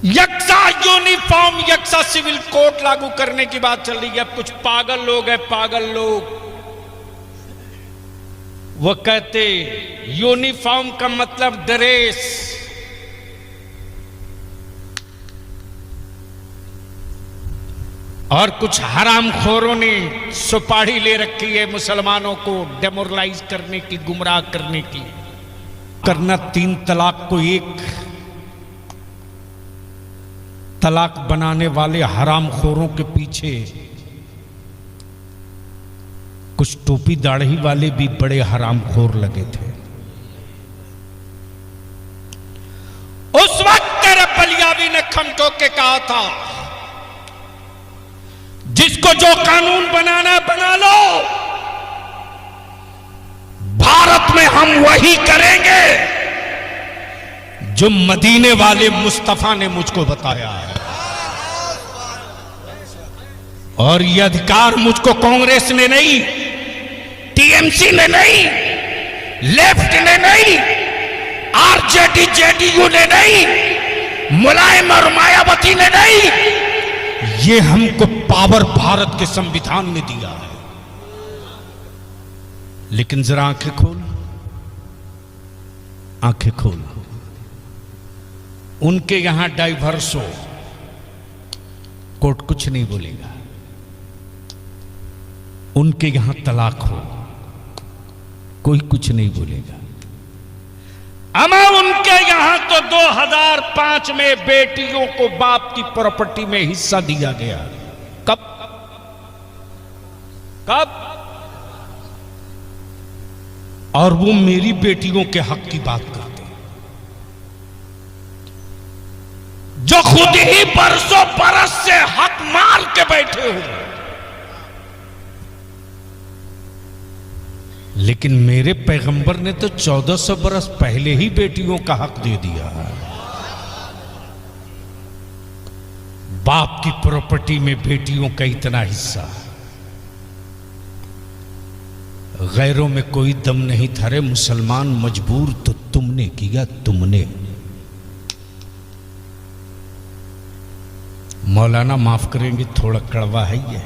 यक्सा uniform यक्सा civil code लागू करने की बात चल रही है। अब कुछ पागल लोग हैं, पागल लोग, वो कहते यूनिफॉर्म का मतलब ड्रेस, और कुछ हरामखोरों ने सुपारी ले रखी है मुसलमानों को डेमोरलाइज करने की, गुमराह करने की। करना 3 तलाक को 1 तलाक बनाने वाले हरामखोरों के पीछे कुछ टोपी दाढ़ी वाले भी बड़े हरामखोर लगे थे। उस वक्त तेरे बलियावी ने खम ठोक के कहा था, जिसको जो कानून बनाना बना लो, भारत में हम वही करेंगे जो मदीने वाले मुस्तफा ने मुझको बताया है। और यह अधिकार मुझको कांग्रेस ने नहीं, टीएमसी ने नहीं, लेफ्ट ने नहीं, आरजेडी जेडीयू ने नहीं, मुलायम और मायावती ने नहीं, ये हमको पावर भारत के संविधान ने दिया है। लेकिन जरा आंखें खोल, आंखें खोल। उनके यहां डाइवर्स हो, कोर्ट कुछ नहीं बोलेगा। उनके यहां तलाक हो, कोई कुछ नहीं बोलेगा। अमा उनके यहां तो 2005 में बेटियों को बाप की प्रॉपर्टी में हिस्सा दिया गया। कब कब? और वो मेरी बेटियों के हक की बात करते हैं, जो खुद ही बरसों बरस से हक मार के बैठे हुए। लेकिन मेरे पैगंबर ने तो 1400 बरस पहले ही बेटियों का हक दे दिया। बाप की प्रॉपर्टी में बेटियों का इतना हिस्सा, गैरों में कोई दम नहीं था। रे मुसलमान मजबूर तो तुमने किया, तुमने। मौलाना माफ करेंगे, थोड़ा कड़वा है ये।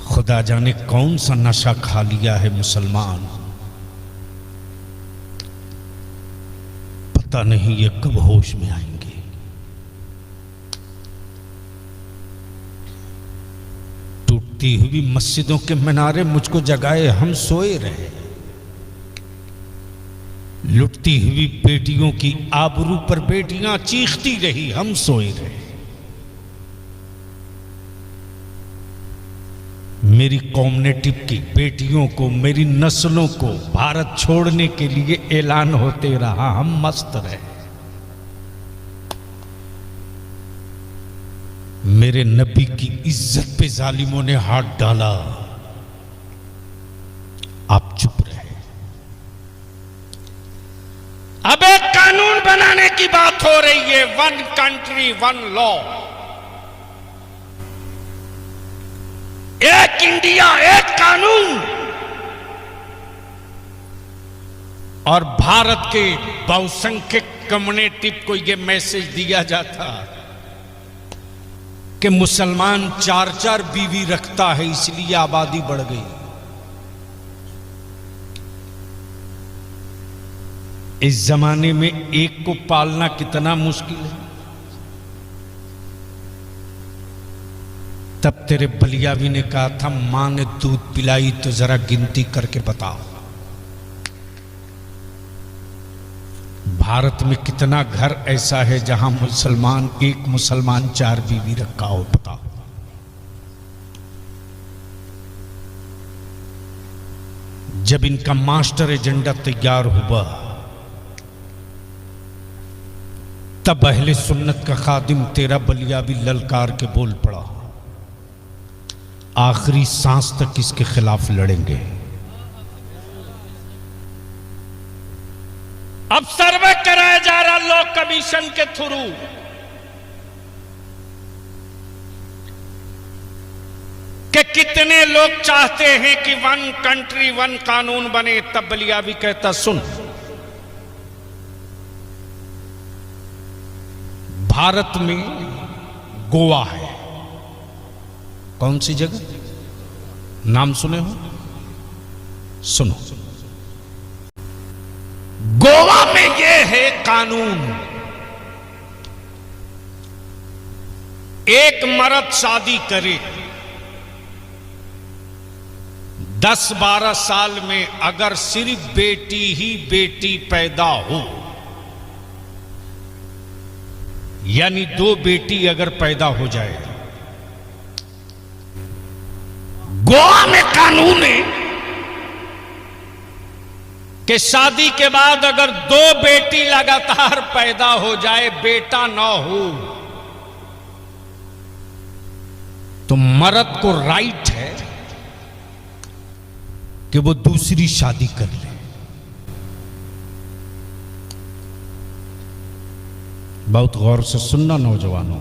खुदा जाने कौन सा नशा खा लिया है मुसलमान, पता नहीं ये कब होश में आएंगे। टूटती हुई मस्जिदों के मीनारे मुझको जगाए, हम सोए रहे। लुटती हुई बेटियों की आबरू पर बेटियां चीखती रही, हम सोए रहे। मेरी कम्युनिटी की बेटियों को, मेरी नस्लों को भारत छोड़ने के लिए ऐलान होते रहा, हम मस्त रहे। मेरे नबी की इज्जत पे जालिमों ने हाथ डाला, आप चुप रहे। अब एक कानून बनाने की बात हो रही है, 1 कंट्री 1 लॉ, एक इंडिया एक कानून। और भारत के बहुसंख्यक कम्युनिटी को यह मैसेज दिया जाता कि मुसलमान 4-4 बीवी रखता है, इसलिए आबादी बढ़ गई। इस जमाने में एक को पालना कितना मुश्किल है। तब तेरे बलियावी ने कहा था, मां ने दूध पिलाई तो जरा गिनती करके बताओ। भारत में कितना घर ऐसा है जहां मुसलमान, एक मुसलमान 4 बीवी रखा हो, बताओ। जब इनका मास्टर एजेंडा तैयार हुआ, तब अहले सुन्नत का खादिम तेरा बलियावी ललकार के बोल पड़ा, आखिरी सांस तक इसके खिलाफ लड़ेंगे। अब सर्वे कराया जा रहा लॉ कमीशन के थ्रू, कि कितने लोग चाहते हैं कि 1 कंट्री 1 कानून बने। तब बलियावी कहता, सुन, भारत में गोवा है। कौन सी जगह? नाम सुने हो? सुनो, गोवा में यह है कानून, एक मर्द शादी करे 10-12 साल में अगर सिर्फ बेटी ही बेटी पैदा हो, यानी 2 बेटी अगर पैदा हो जाए, गोवा में कानून है कि शादी के बाद अगर 2 बेटी लगातार पैदा हो जाए, बेटा ना हो, तो मर्द को राइट है कि वो दूसरी शादी कर ले। बहुत गौर से सुनना नौजवानों,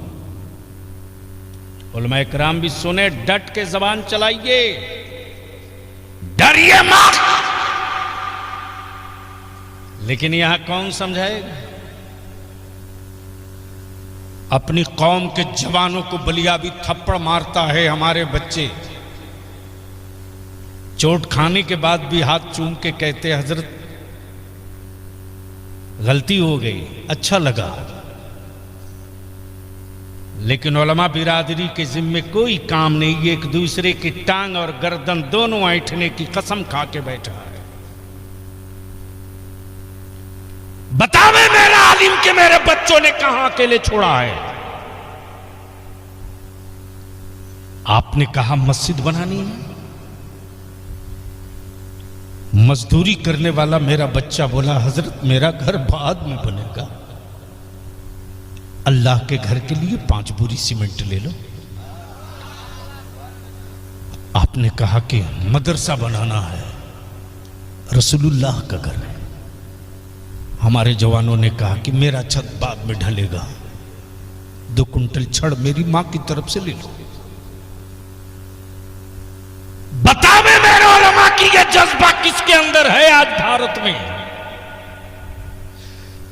उलमा इकराम भी सुने, डट के जबान चलाइए, डरिए मत। लेकिन यहां कौन समझाएगा? अपनी कौम के जवानों को बलिया भी थप्पड़ मारता है। हमारे बच्चे चोट खाने के बाद भी हाथ चूम के कहते, हजरत गलती हो गई, अच्छा लगा। लेकिन उलमा बिरादरी के जिम्मे कोई काम नहीं, एक दूसरे की टांग और गर्दन दोनों ऐंठने की कसम खा के बैठा है। बतावे मेरा आलिम के मेरे बच्चों ने कहां अकेले छोड़ा है? आपने कहा मस्जिद बनानी है, मजदूरी करने वाला मेरा बच्चा बोला, हजरत मेरा घर बाद में बनेगा, अल्लाह के घर के लिए 5 बोरी सीमेंट ले लो। आपने कहा कि मदरसा बनाना है, रसूलुल्लाह का घर है। हमारे जवानों ने कहा कि मेरा छत बाद में ढलेगा, 2 कुंटल छड़ मेरी मां की तरफ से ले लो। बतावे मेरे उलमा की यह जज्बा किसके अंदर है आज भारत में?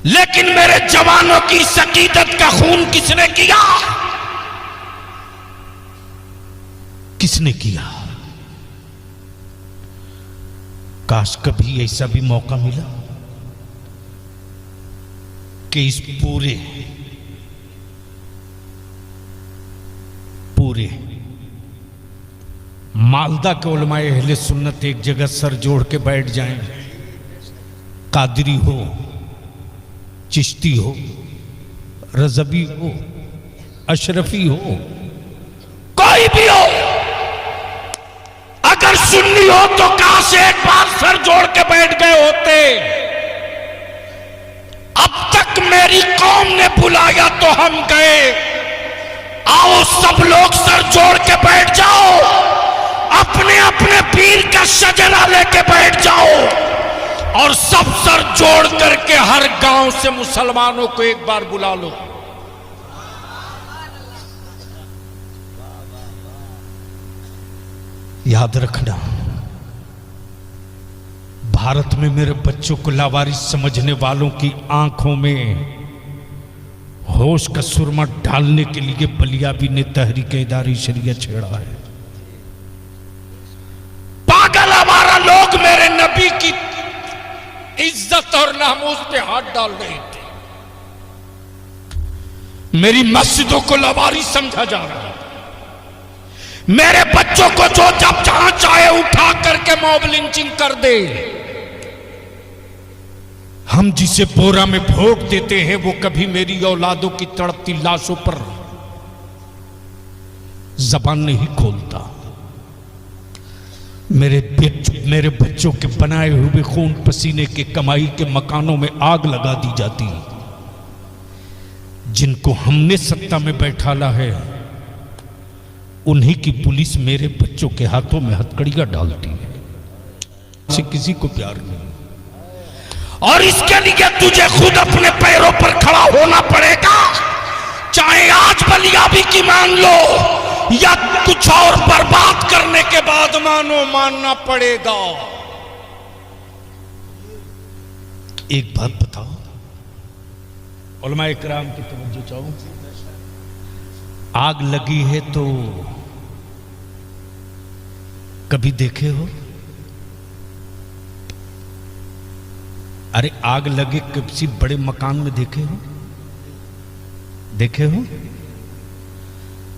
लेकिन मेरे जवानों की सकीदत का खून किसने किया? किसने किया? काश कभी ऐसा भी मौका मिला कि इस पूरे मालदा के उलमाए अहले सुन्नत एक जगह सर जोड़ के बैठ जाएं, कादरी हो, चिश्ती हो, रजबी हो, अशरफी हो, कोई भी हो, अगर सुन्नी हो तो काश एक बार सर जोड़ के बैठ गए होते। अब तक मेरी कौम ने बुलाया तो हम गए, आओ सब लोग सर जोड़ के बैठ जाओ, अपने अपने पीर का शजरा लेके बैठ जाओ और सब सर जोड़ करके हर गांव से मुसलमानों को एक बार बुला लो। याद रखना, भारत में मेरे बच्चों को लावारिस समझने वालों की आंखों में होश का सुरमा डालने के लिए बलियाबी ने तहरीक इदारी शरीयत छेड़ा है। पागल हमारा लोग मेरे नबी की इज्जत और नामूस पे हाथ डाल रहे थे। मेरी मस्जिदों को लावारिस समझा जा रहा है। मेरे बच्चों को जो जब जहां चाहे उठा करके मॉब लिंचिंग कर दे। हम जिसे बोरा में भोग देते हैं वो कभी मेरी औलादों की तड़पती लाशों पर जबान नहीं खोलता। मेरे बच्चों के बनाए हुए खून पसीने के कमाई के मकानों में आग लगा दी जाती। जिनको हमने सत्ता में बैठाला है उन्हीं की पुलिस मेरे बच्चों के हाथों में हथकड़ियां डालती है। से किसी को प्यार नहीं, और इसके लिए तुझे खुद अपने पैरों पर खड़ा होना पड़ेगा। चाहे आज बलियाबी की मान लो या कुछ और बर्बाद करने के बाद मानना पड़ेगा। एक बात बताओ, उलमा इकराम की तवज्जो चाहूं। आग लगी है तो कभी देखे हो? अरे आग लगे किसी बड़े मकान में देखे हो? देखे हो?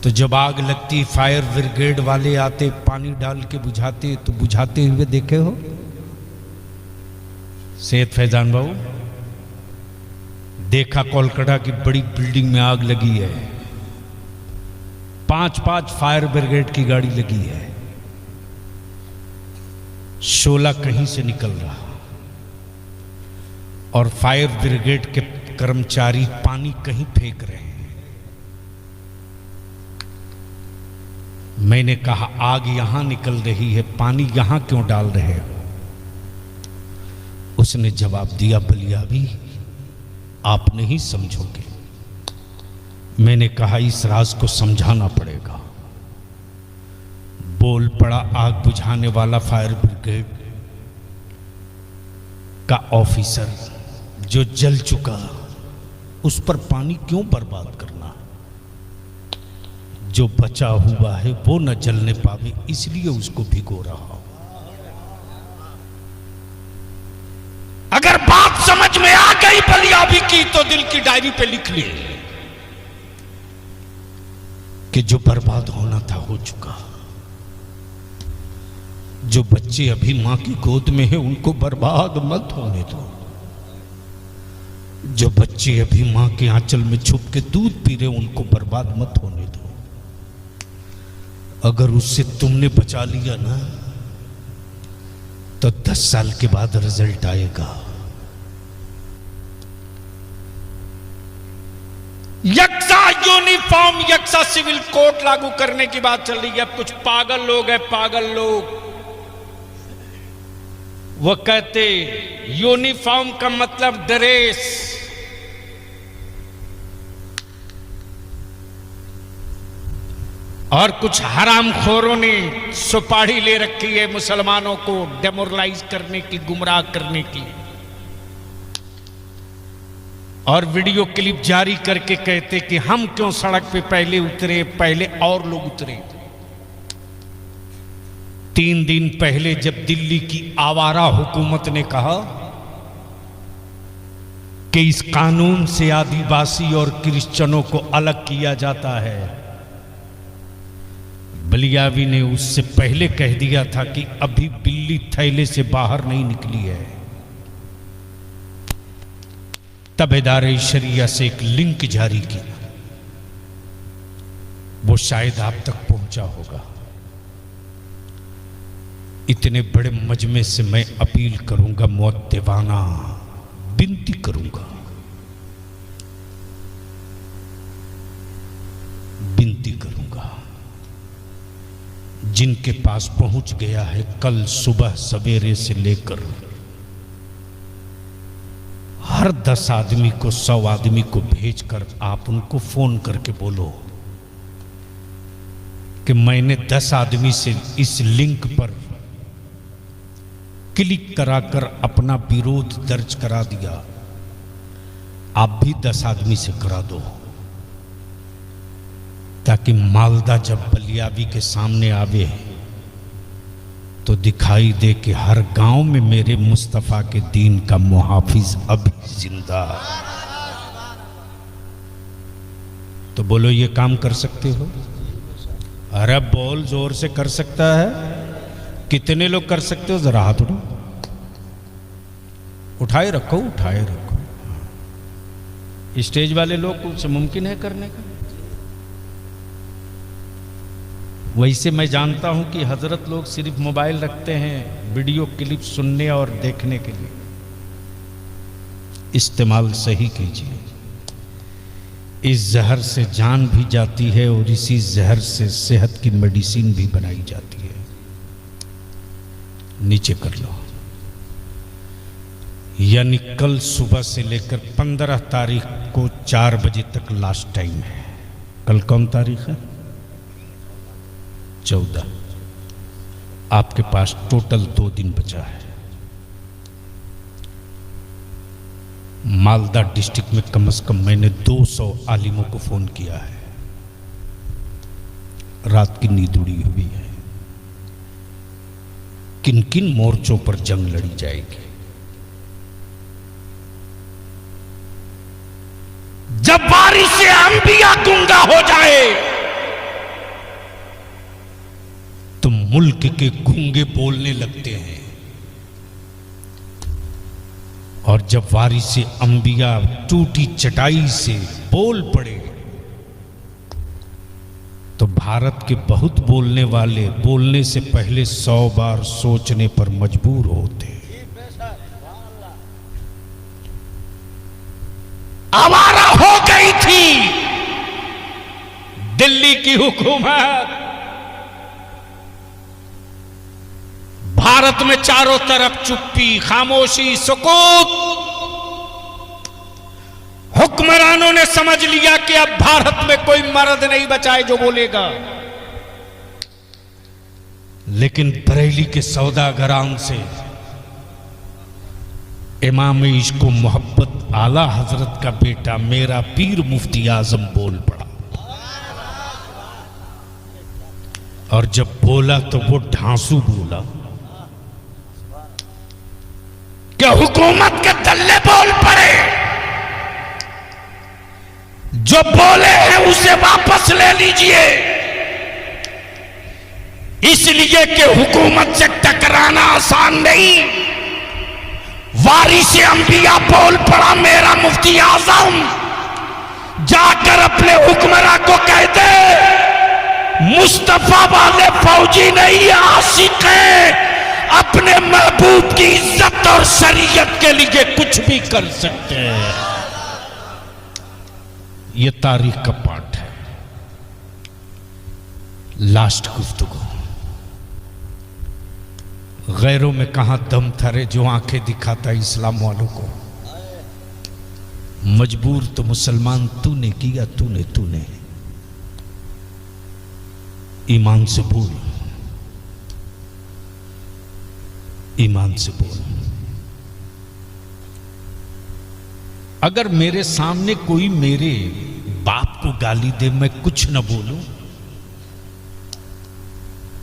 तो जब आग लगती फायर ब्रिगेड वाले आते, पानी डाल के बुझाते, तो बुझाते हुए देखे हो? सैयद फैजान बाबू, देखा कोलकाता की बड़ी बिल्डिंग में आग लगी है, 5-5 फायर ब्रिगेड की गाड़ी लगी है, शोला कहीं से निकल रहा और फायर ब्रिगेड के कर्मचारी पानी कहीं फेंक रहे हैं। मैंने कहा आग यहां निकल रही है, पानी यहां क्यों डाल रहे हो? उसने जवाब दिया, बलियावी आप नहीं समझोगे। मैंने कहा इस राज को समझाना पड़ेगा। बोल पड़ा आग बुझाने वाला फायर ब्रिगेड का ऑफिसर जो जल चुका, उस पर पानी क्यों बर्बाद करना? जो बचा हुआ है वो न जलने पावे, इसलिए उसको भिगो रहा हूं। अगर बात समझ में आ गई बलियावी की तो दिल की डायरी पे लिख ले कि जो बर्बाद होना था हो चुका। जो बच्चे अभी मां की गोद में हैं उनको बर्बाद मत होने दो। जो बच्चे अभी मां के आंचल में छुप के दूध पी रहे उनको बर्बाद मत होने दो। अगर उससे तुमने बचा लिया ना तो 10 साल के बाद रिजल्ट आएगा। यक्सा यूनिफॉर्म, यक्सा सिविल कोड लागू करने की बात चल रही है। अब कुछ पागल लोग हैं, पागल लोग, वो कहते यूनिफॉर्म का मतलब ड्रेस। और कुछ हरामखोरों ने सुपारी ले रखी है मुसलमानों को डेमोरलाइज करने की, गुमराह करने की, और वीडियो क्लिप जारी करके कहते कि हम क्यों सड़क पे पहले उतरे, पहले और लोग उतरे। 3 दिन पहले जब दिल्ली की आवारा हुकूमत ने कहा कि इस कानून से आदिवासी और क्रिश्चियनों को अलग किया जाता है, बलियावी ने उससे पहले कह दिया था कि अभी बिल्ली थैले से बाहर नहीं निकली है। तबेदारे शरिया से एक लिंक जारी किया, वो शायद आप तक पहुंचा होगा। इतने बड़े मजमे से मैं अपील करूंगा, मुअद्दिबाना विनती करूंगा, विनती करूंगा, जिनके पास पहुंच गया है कल सुबह सवेरे से लेकर हर 10 आदमी को 100 आदमी को भेजकर आप उनको फोन करके बोलो कि मैंने 10 आदमी से इस लिंक पर क्लिक कराकर अपना विरोध दर्ज करा दिया, आप भी 10 आदमी से करा दो, ताकि मालदा जब बलियावी के सामने आवे तो दिखाई दे कि हर गांव में मेरे मुस्तफा के दीन का मुहाफिज अभी जिंदा है। तो बोलो ये काम कर सकते हो? अरे बोल, जोर से कर सकता है? कितने लोग कर सकते हो? जरा हाथ उठाओ, उठाए रखो, उठाए रखो। स्टेज वाले लोग कुछ मुमकिन है करने का? वैसे मैं जानता हूं कि हजरत लोग सिर्फ मोबाइल रखते हैं वीडियो क्लिप सुनने और देखने के लिए। इस्तेमाल सही कीजिए। इस जहर से जान भी जाती है और इसी जहर से सेहत की मेडिसिन भी बनाई जाती है। नीचे कर लो। यानी कल सुबह से लेकर 15 तारीख को 4 बजे तक लास्ट टाइम है। कल कौन तारीख है? 14। आपके पास टोटल 2 दिन बचा है। मालदा डिस्ट्रिक्ट में कम से कम मैंने 200 आलिमों को फोन किया है। रात की नींद उड़ी हुई है। किन किन मोर्चों पर जंग लड़ी जाएगी। जब बारिश से अंबिया गूंगा हो जाए तो मुल्क के गूंगे बोलने लगते हैं, और जब बारिश से अंबिया टूटी चटाई से बोल पड़े तो भारत के बहुत बोलने वाले बोलने से पहले 100 बार सोचने पर मजबूर होते। आवारा हो गई थी दिल्ली की हुकूमत। भारत में चारों तरफ चुप्पी, खामोशी, सुकूत। हुक्मरानों ने समझ लिया कि अब भारत में कोई मर्द नहीं बचा है जो बोलेगा। लेकिन बरेली के सौदागराम से इमाम इश्क व मोहब्बत आला हजरत का बेटा मेरा पीर मुफ्ती आजम बोल पड़ा, और जब बोला तो वो ढांसू बोला। क्या हुकूमत के दल्ले बोल पड़े? जो बोले हैं उसे वापस ले लीजिए, इसलिए कि हुकूमत से टकराना आसान नहीं। वारिस अंबिया बोल पड़ा मेरा मुफ्ती आजम, जाकर अपने हुक्मरान को कह दे मुस्तफा वाले फौजी नहीं आशिक है, अपने महबूब की इज्जत और शरीयत के लिए कुछ भी कर सकते हैं। यह तारीख का पाठ है। लास्ट गुफ्तगू। गैरों में कहां दम था रे जो आंखें दिखाता इस्लाम वालों को। मजबूर तो मुसलमान तूने किया, तूने ईमान से बोल, ईमान से बोल। अगर मेरे सामने कोई मेरे बाप को गाली दे, मैं कुछ न बोलूं,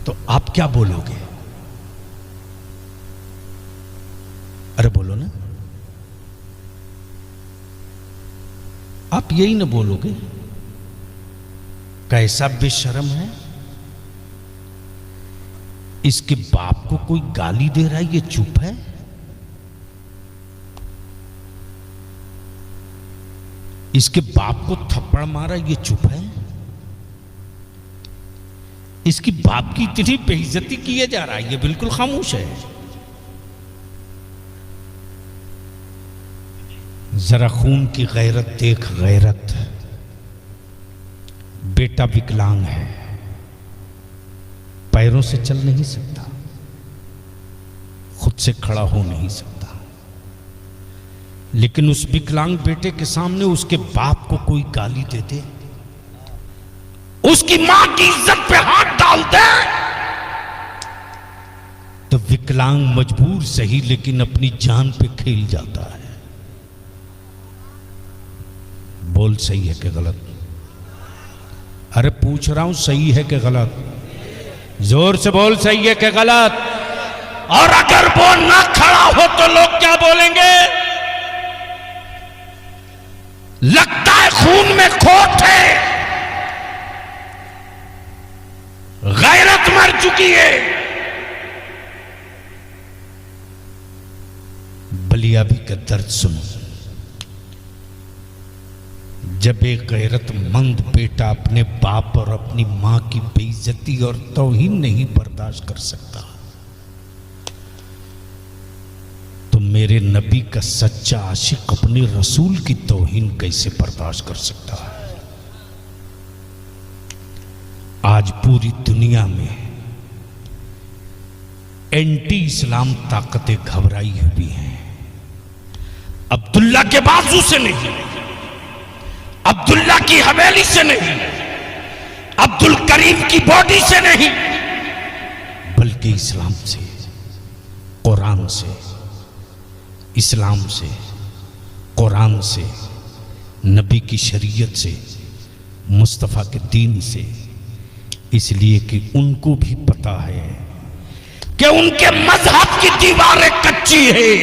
तो आप क्या बोलोगे? अरे बोलो ना, आप यही ना बोलोगे? कैसा बेशर्म है, इसके बाप को कोई गाली दे रहा है, ये चुप है। इसके बाप को थप्पड़ मारा, ये चुप है। इसकी बाप की इतनी बेइज्जती किए जा रहा है, ये बिल्कुल खामोश है। जरा खून की गैरत देख, गैरत। बेटा विकलांग है, पैरों से चल नहीं सकता, खुद से खड़ा हो नहीं सकता, लेकिन उस विकलांग बेटे के सामने उसके बाप को कोई गाली दे दे, उसकी मां की इज्जत पे हाथ डाल दे, तो विकलांग मजबूर सही लेकिन अपनी जान पे खेल जाता है। बोल सही है कि गलत? अरे पूछ रहा हूं, सही है कि गलत? जोर से बोल, सही है कि गलत? और अगर वो ना खड़ा हो तो लोग क्या बोलेंगे? लगता है खून में खोट है, गैरत मर चुकी है। बलियाबी का दर्द सुनो। जब एक गैरतमंद बेटा अपने बाप और अपनी मां की बेइज्जती और तौहीन नहीं बर्दाश्त कर सकता, तो मेरे नबी का सच्चा आशिक अपने रसूल की तौहीन कैसे बर्दाश्त कर सकता है? आज पूरी दुनिया में एंटी इस्लाम ताकतें घबराई हुई हैं। अब्दुल्ला के बाजू से नहीं, अब्दुल्ला की हवेली से नहीं, अब्दुल करीम की बॉडी से नहीं, बल्कि इस्लाम से, कुरान से, इस्लाम से, कुरान से, नबी की शरीयत से, मुस्तफ़ा के दीन से, इसलिए कि उनको भी पता है कि उनके मजहब की दीवारें कच्ची है।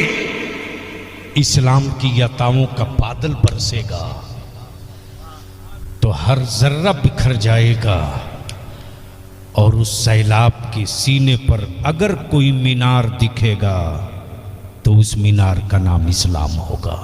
इस्लाम की अताओं का बादल बरसेगा तो हर जर्रा बिखर जाएगा, और उस सैलाब के सीने पर अगर कोई मीनार दिखेगा तो उस मीनार का नाम इस्लाम होगा।